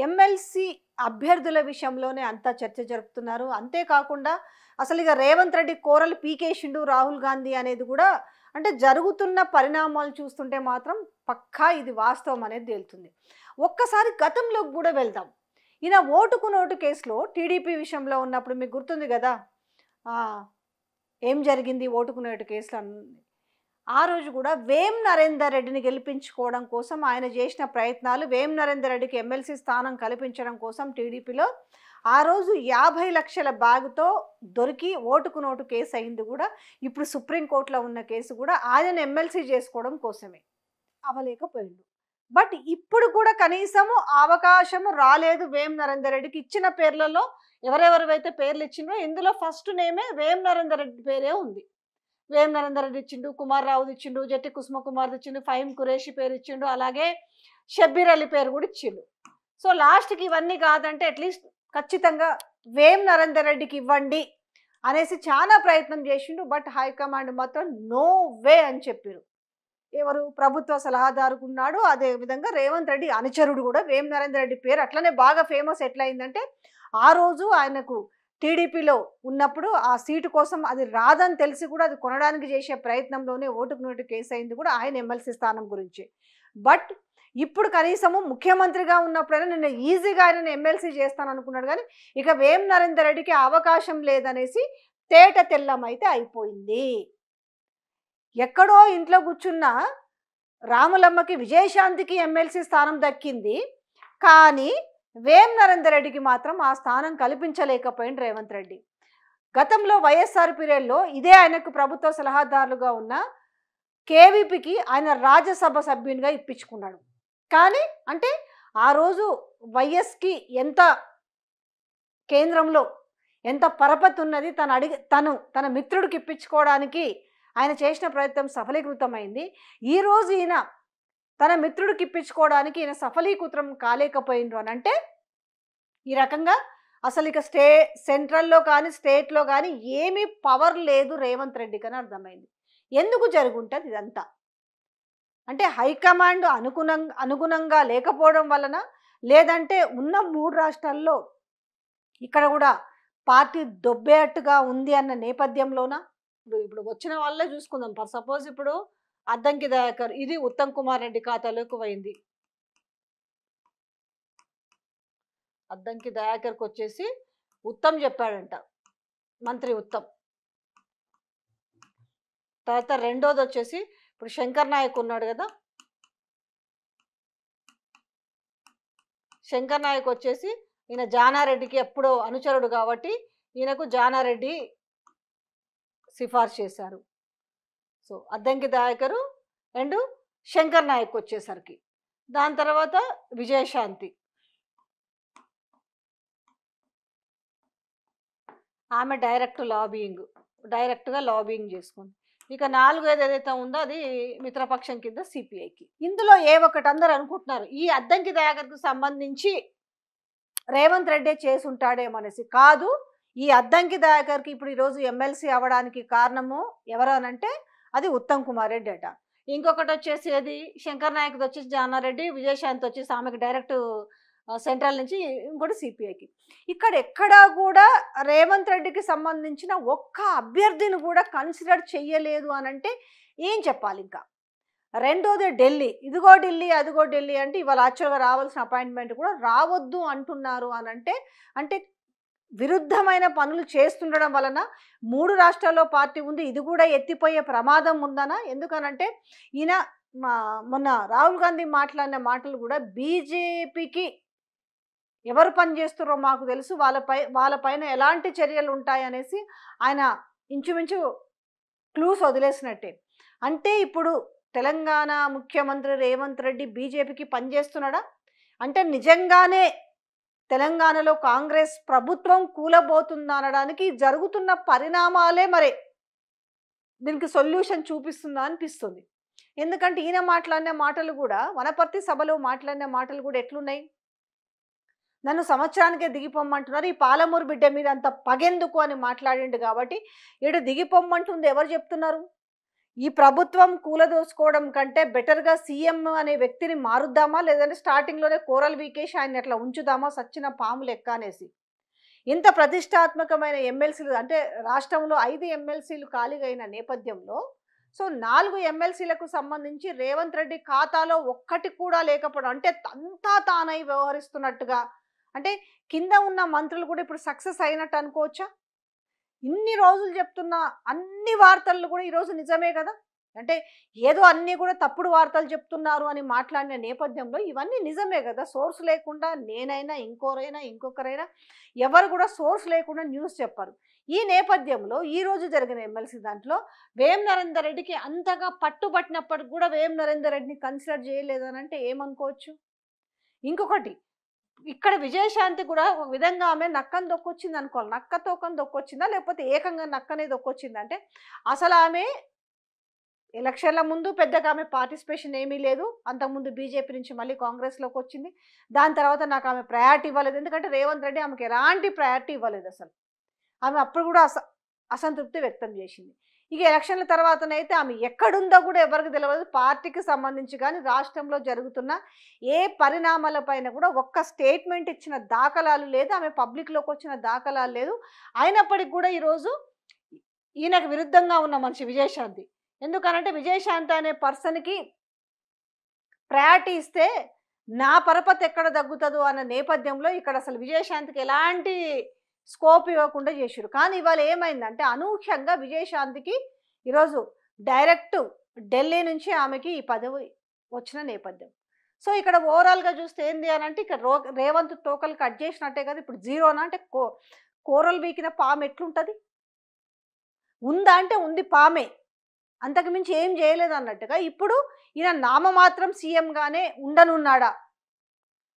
MLC అభ్యర్థుల విషయంలోనే అంతా చర్చ జరుపుతున్నారు. అంతేకాకుండా అసలు ఇక రేవంత్ రెడ్డి కోరలు పీకేసిండు రాహుల్ గాంధీ అనేది కూడా అంటే జరుగుతున్న పరిణామాలు చూస్తుంటే మాత్రం పక్కా ఇది వాస్తవం అనేది తేలుతుంది. ఒక్కసారి గతంలోకి కూడా వెళ్దాం. ఈయన ఓటుకు నోటు కేసులో టీడీపీ విషయంలో ఉన్నప్పుడు మీకు గుర్తుంది కదా, ఆ, ఏం జరిగింది ఓటుకు నోటు కేసులో ఆ రోజు కూడా వేం నరేందర్ రెడ్డిని గెలిపించుకోవడం కోసం ఆయన చేసిన ప్రయత్నాలు, వేం నరేందర్ రెడ్డికి ఎమ్మెల్సీ స్థానం కల్పించడం కోసం టీడీపీలో ఆ రోజు 50 లక్షల బ్యాగుతో దొరికి ఓటుకు నోటు కేసు అయింది కూడా. ఇప్పుడు సుప్రీంకోర్టులో ఉన్న కేసు కూడా ఆయనను ఎమ్మెల్సీ చేసుకోవడం కోసమే, అవలేకపోయిండు. బట్ ఇప్పుడు కూడా కనీసము అవకాశము రాలేదు వేం నరేందర్ రెడ్డికి. ఇచ్చిన పేర్లలో ఎవరెవరైతే పేర్లు ఇచ్చిండ్రో ఇందులో ఫస్ట్ నేమే వేం నరేందర్ రెడ్డి పేరే ఉంది. వేం నరేందర్ రెడ్డి ఇచ్చిండు, కుమార్ రావు ఇచ్చిండు, జట్టి కుసుమ కుమార్ ఇచ్చిండు, ఫహీం ఖురేషి పేరు ఇచ్చిండు, అలాగే షబ్బీర్ అలీ పేరు కూడా ఇచ్చిండు. సో లాస్ట్కి ఇవన్నీ కాదంటే అట్లీస్ట్ ఖచ్చితంగా వేం నరేందర్ రెడ్డికి ఇవ్వండి అనేసి చాలా ప్రయత్నం చేసిండు. బట్ హైకమాండ్ మాత్రం నో వే అని చెప్పారు. ఎవరు ప్రభుత్వ సలహాదారుకు ఉన్నాడు, అదేవిధంగా రేవంత్ రెడ్డి అనుచరుడు కూడా వేం నరేందర్ రెడ్డి పేరు అట్లనే బాగా ఫేమస్ ఎట్లయిందంటే ఆ రోజు ఆయనకు టీడీపీలో ఉన్నప్పుడు ఆ సీటు కోసం అది రాదని తెలిసి కూడా అది కొనడానికి చేసే ప్రయత్నంలోనే ఓటుకు నోటు కేసు అయింది కూడా ఆయన ఎమ్మెల్సీ స్థానం గురించి. బట్ ఇప్పుడు కనీసము ముఖ్యమంత్రిగా ఉన్నప్పుడైనా నిన్న ఈజీగా ఆయన ఎమ్మెల్సీ చేస్తాను అనుకున్నాడు, కానీ ఇక వేం నరేందర్ రెడ్డికి అవకాశం లేదనేసి తేట తెల్లమైతే అయిపోయింది. ఎక్కడో ఇంట్లో కూర్చున్న రాములమ్మకి విజయశాంతికి ఎమ్మెల్సీ స్థానం దక్కింది, కానీ వేం నరేందర్ రెడ్డికి మాత్రం ఆ స్థానం కల్పించలేకపోయింది రేవంత్ రెడ్డి. గతంలో వైఎస్ఆర్ పీరియడ్లో ఇదే ఆయనకు ప్రభుత్వ సలహాదారులుగా ఉన్న కేవీపీకి ఆయన రాజ్యసభ సభ్యునిగా ఇప్పించుకున్నాడు. కానీ అంటే ఆ రోజు వైఎస్కి ఎంత కేంద్రంలో ఎంత పరపతి ఉన్నది తన మిత్రుడికి ఇప్పించుకోవడానికి ఆయన చేసిన ప్రయత్నం సఫలీకృతమైంది. ఈరోజు ఈయన తన మిత్రుడికి ఇప్పించుకోవడానికి ఈయన సఫలీకృతం కాలేకపోయిండ్రు అని అంటే ఈ రకంగా అసలు ఇక సెంట్రల్లో కానీ స్టేట్లో కానీ ఏమీ పవర్ లేదు రేవంత్ రెడ్డికి అని అర్థమైంది. ఎందుకు జరుగుంటుంది ఇదంతా అంటే హైకమాండ్ అనుగుణంగా లేకపోవడం వలన, లేదంటే ఉన్న 3 రాష్ట్రాల్లో ఇక్కడ కూడా పార్టీ దొబ్బేట్టుగా ఉంది అన్న నేపథ్యంలోన ఇప్పుడు వచ్చిన వాళ్ళే చూసుకుందాం. ఫర్ సపోజ్ ఇప్పుడు అద్దంకి దయాకర్, ఇది ఉత్తమ్ కుమార్ రెడ్డి ఖాతాలోకి పోయింది. అద్దంకి దయాకర్కి వచ్చేసి ఉత్తమ్ చెప్పాడంట, మంత్రి ఉత్తమ్. తర్వాత రెండోది వచ్చేసి ఇప్పుడు శంకర్ నాయక్ ఉన్నాడు కదా, శంకర్ నాయక్ వచ్చేసి ఈయన జానారెడ్డికి ఎప్పుడో అనుచరుడు కాబట్టి ఈయనకు జానారెడ్డి సిఫార్సు చేశారు. సో అద్దంకి దయాకరు అండ్ శంకర్ నాయక్ వచ్చేసరికి దాని తర్వాత విజయశాంతి, ఆమె డైరెక్ట్గా లాబింగ్ చేసుకుంది. ఇక 4 ఏదైతే ఉందో అది మిత్రపక్షం కింద సిపిఐకి. ఇందులో ఏ ఒక్కటి అందరు అనుకుంటున్నారు ఈ అద్దంకి దయాకర్కు సంబంధించి రేవంత్ రెడ్డి చేసి ఉంటాడేమనేసి. కాదు, ఈ అద్దంకి దయాకర్కి ఇప్పుడు ఈరోజు ఎమ్మెల్సీ అవ్వడానికి కారణము ఎవరు అనంటే అది ఉత్తమ్ కుమార్ రెడ్డి అట. ఇంకొకటి వచ్చేసి అది శంకర్ నాయక్ది వచ్చేసి జానారెడ్డి, విజయశాంతి వచ్చేసి ఆమెకు డైరెక్ట్ సెంట్రల్ నుంచి, ఇంకోటి సిపిఐకి. ఇక్కడ ఎక్కడా కూడా రేవంత్ రెడ్డికి సంబంధించిన ఒక్క అభ్యర్థిని కూడా కన్సిడర్ చెయ్యలేదు అనంటే ఏం చెప్పాలి. ఇంకా రెండోది ఢిల్లీ, ఇదిగో ఢిల్లీ అదిగో ఢిల్లీ అంటే ఇవాళ యాక్చువల్గా రావాల్సిన అపాయింట్మెంట్ కూడా రావద్దు అంటున్నారు అనంటే అంటే విరుద్ధమైన పనులు చేస్తుండడం వలన 3 రాష్ట్రాల్లో పార్టీ ఉంది, ఇది కూడా ఎత్తిపోయే ప్రమాదం ఉందనా? ఎందుకనంటే ఈయన మొన్న రాహుల్ గాంధీ మాట్లాడిన మాటలు కూడా బీజేపీకి ఎవరు పనిచేస్తారో మాకు తెలుసు, వాళ్ళపైన ఎలాంటి చర్యలు ఉంటాయనేసి ఆయన ఇంచుమించు క్లూస్ వదిలేసినట్టే. అంటే ఇప్పుడు తెలంగాణ ముఖ్యమంత్రి రేవంత్ రెడ్డి బీజేపీకి పనిచేస్తున్నాడా అంటే నిజంగానే తెలంగాణలో కాంగ్రెస్ ప్రభుత్వం కూలబోతుందా అనడానికి జరుగుతున్న పరిణామాలే మరి దీనికి సొల్యూషన్ చూపిస్తుందా అనిపిస్తుంది. ఎందుకంటే ఈయన మాట్లాడిన మాటలు కూడా, వనపర్తి సభలో మాట్లాడిన మాటలు కూడా ఎట్లున్నాయి, నన్ను సంవత్సరానికే దిగిపోమ్మంటున్నారు, ఈ పాలమూరు బిడ్డ మీద అంత పగెందుకు అని మాట్లాడిండు. కాబట్టి ఇటు దిగిపోమ్మంటుంది ఎవరు చెప్తున్నారు? ఈ ప్రభుత్వం కూలదోసుకోవడం కంటే బెటర్‌గా సీఎం అనే వ్యక్తిని మారుద్దామా? లేదంటే స్టార్టింగ్‌లోనే కూరలు పీకేసి ఆయన్ని అట్లా ఉంచుదామా సచ్చిన పాము లెక్క అనేసి. ఇంత ప్రతిష్టాత్మకమైన ఎమ్మెల్సీలు అంటే రాష్ట్రంలో 5 ఎమ్మెల్సీలు ఖాళీగా అయిన నేపథ్యంలో సో 4 ఎమ్మెల్సీలకు సంబంధించి రేవంత్ రెడ్డి ఖాతాలో ఒక్కటి కూడా లేకపోవడం అంటే అంతా తానై వ్యవహరిస్తున్నట్టుగా అంటే కింద ఉన్న మంత్రులు కూడా ఇప్పుడు సక్సెస్ అయినట్టు అనుకోవచ్చా? ఇన్ని రోజులు చెప్తున్న అన్ని వార్తలు కూడా ఈరోజు నిజమే కదా. అంటే ఏదో అన్నీ కూడా తప్పుడు వార్తలు చెప్తున్నారు అని మాట్లాడిన నేపథ్యంలో ఇవన్నీ నిజమే కదా. సోర్స్ లేకుండా నేనైనా ఇంకోరైనా ఇంకొకరైనా ఎవరు కూడా సోర్స్ లేకుండా న్యూస్ చెప్పారు. ఈ నేపథ్యంలో ఈరోజు జరిగిన ఎమ్మెల్సీ దాంట్లో వేం నరేందర్ రెడ్డికి అంతగా పట్టుబట్టినప్పటికి కూడా వేం నరేందర్ రెడ్డిని కన్సిడర్ చేయలేదని అంటే ఏమనుకోవచ్చు? ఇంకొకటి ఇక్కడ విజయశాంతి కూడా ఒక విధంగా ఆమె నక్కని దొక్కొచ్చింది అనుకోవాలి. నక్క తోకని దొక్కొచ్చిందా లేకపోతే ఏకంగా నక్కనే దొక్కొచ్చిందంటే అసలు ఆమె ఎలక్షన్ల ముందు పెద్దగా ఆమె పార్టిసిపేషన్ ఏమీ లేదు. అంతకుముందు బీజేపీ నుంచి మళ్ళీ కాంగ్రెస్లోకి వచ్చింది. దాని తర్వాత నాకు ఆమె ప్రయారిటీ ఇవ్వలేదు. ఎందుకంటే రేవంత్ రెడ్డి ఆమెకి ఎలాంటి ప్రయారిటీ ఇవ్వలేదు అసలు. ఆమె అప్పుడు కూడా అసంతృప్తి వ్యక్తం చేసింది. ఇక ఎలక్షన్ల తర్వాతనైతే ఆమె ఎక్కడుందో కూడా ఎవరికి తెలియదు. పార్టీకి సంబంధించి కానీ రాష్ట్రంలో జరుగుతున్న ఏ పరిణామాలపైన కూడా ఒక్క స్టేట్మెంట్ ఇచ్చిన దాఖలాలు లేదు. ఆమె పబ్లిక్లోకి వచ్చిన దాఖలాలు లేదు. అయినప్పటికీ కూడా ఈరోజు ఈయనకు విరుద్ధంగా ఉన్న మనిషి విజయశాంతి. ఎందుకనంటే విజయశాంతి అనే పర్సన్కి ప్రయారిటీ ఇస్తే నా పరపతి ఎక్కడ తగ్గుతుందో అన్న నేపథ్యంలో ఇక్కడ అసలు విజయశాంతికి ఎలాంటి స్కోప్ ఇవ్వకుండా చేశారు. కానీ ఇవాళ ఏమైందంటే అనూహ్యంగా విజయశాంతికి ఈరోజు డైరెక్ట్ ఢిల్లీ నుంచి ఆమెకి ఈ పదవి వచ్చిన నేపథ్యం. సో ఇక్కడ ఓవరాల్గా చూస్తే ఏంది అని అంటే ఇక్కడ రేవంత్ తోకలు కట్ చేసినట్టే కదా. ఇప్పుడు జీరోనా అంటే కూరలు వీకిన పాము ఎట్లుంటుంది? ఉందా అంటే ఉంది పామే, అంతకు మించి ఏం చేయలేదు అన్నట్టుగా. ఇప్పుడు ఈయన నామమాత్రం సీఎంగానే ఉండనున్నాడా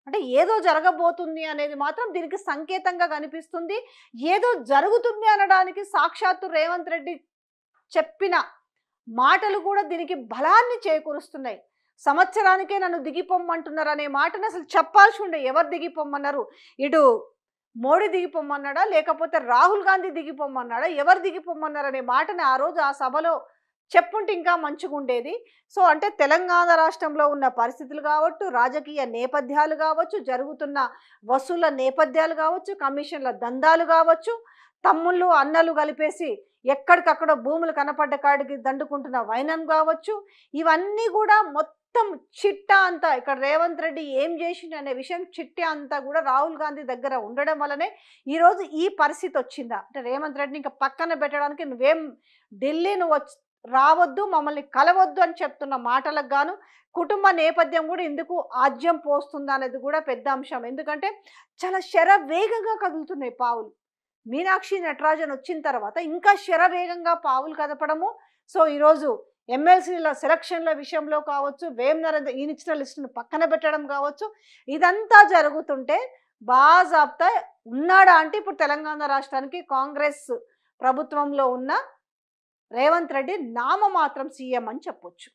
అంటే ఏదో జరగబోతుంది అనేది మాత్రం దీనికి సంకేతంగా కనిపిస్తుంది. ఏదో జరుగుతుంది అనడానికి సాక్షాత్తు రేవంత్ రెడ్డి చెప్పిన మాటలు కూడా దీనికి బలాన్ని చేకూరుస్తున్నాయి. సంవత్సరానికే నన్ను దిగిపోమ్మంటున్నారు అనే మాటను అసలు చెప్పాల్సి ఉండే. ఎవరు దిగిపోమ్మన్నారు? ఇటు మోడీ దిగిపోమ్మన్నాడా లేకపోతే రాహుల్ గాంధీ దిగిపోమ్మన్నాడా? ఎవరు దిగిపోమ్మన్నారు అనే మాటని ఆ రోజు ఆ సభలో చెప్పుంటే ఇంకా మంచిగా ఉండేది. సో అంటే తెలంగాణ రాష్ట్రంలో ఉన్న పరిస్థితులు కావచ్చు, రాజకీయ నేపథ్యాలు కావచ్చు, జరుగుతున్న వసూళ్ల నేపథ్యాలు కావచ్చు, కమిషన్ల దందాలు కావచ్చు, తమ్ముళ్ళు అన్నలు కలిపేసి ఎక్కడికక్కడ భూములు కనపడ్డ కాడికి దండుకుంటున్న వైనం కావచ్చు, ఇవన్నీ కూడా మొత్తం చిట్టా అంతా ఇక్కడ రేవంత్ రెడ్డి ఏం చేసిండు అనే విషయం చిట్టా అంతా కూడా రాహుల్ గాంధీ దగ్గర ఉండడం వల్లనే ఈరోజు ఈ పరిస్థితి వచ్చిందా అంటే రేవంత్ రెడ్డిని ఇంకా పక్కన పెట్టడానికి నువ్వేం ఢిల్లీ నువ్వు రావద్దు, మమ్మల్ని కలవద్దు అని చెప్తున్న మాటలకు గాను కుటుంబ నేపథ్యం కూడా ఎందుకు ఆజ్యం పోస్తుందా అనేది కూడా పెద్ద అంశం. ఎందుకంటే చాలా శరవేగంగా కదులుతున్నాయి పావులు. మీనాక్షి నటరాజన్ వచ్చిన తర్వాత ఇంకా శరవేగంగా పావులు కదపడము. సో ఈరోజు ఎమ్మెల్సీల సెలక్షన్ల విషయంలో కావచ్చు, వేం నరేందర్ ఈయన ఇచ్చిన లిస్టును పక్కన పెట్టడం కావచ్చు, ఇదంతా జరుగుతుంటే బాజాబ్తా ఉన్నాడా అంటే ఇప్పుడు తెలంగాణ రాష్ట్రానికి కాంగ్రెస్ ప్రభుత్వంలో ఉన్న రేవంత్ రెడ్డి నామమాత్రం సీఎం అని చెప్పొచ్చు.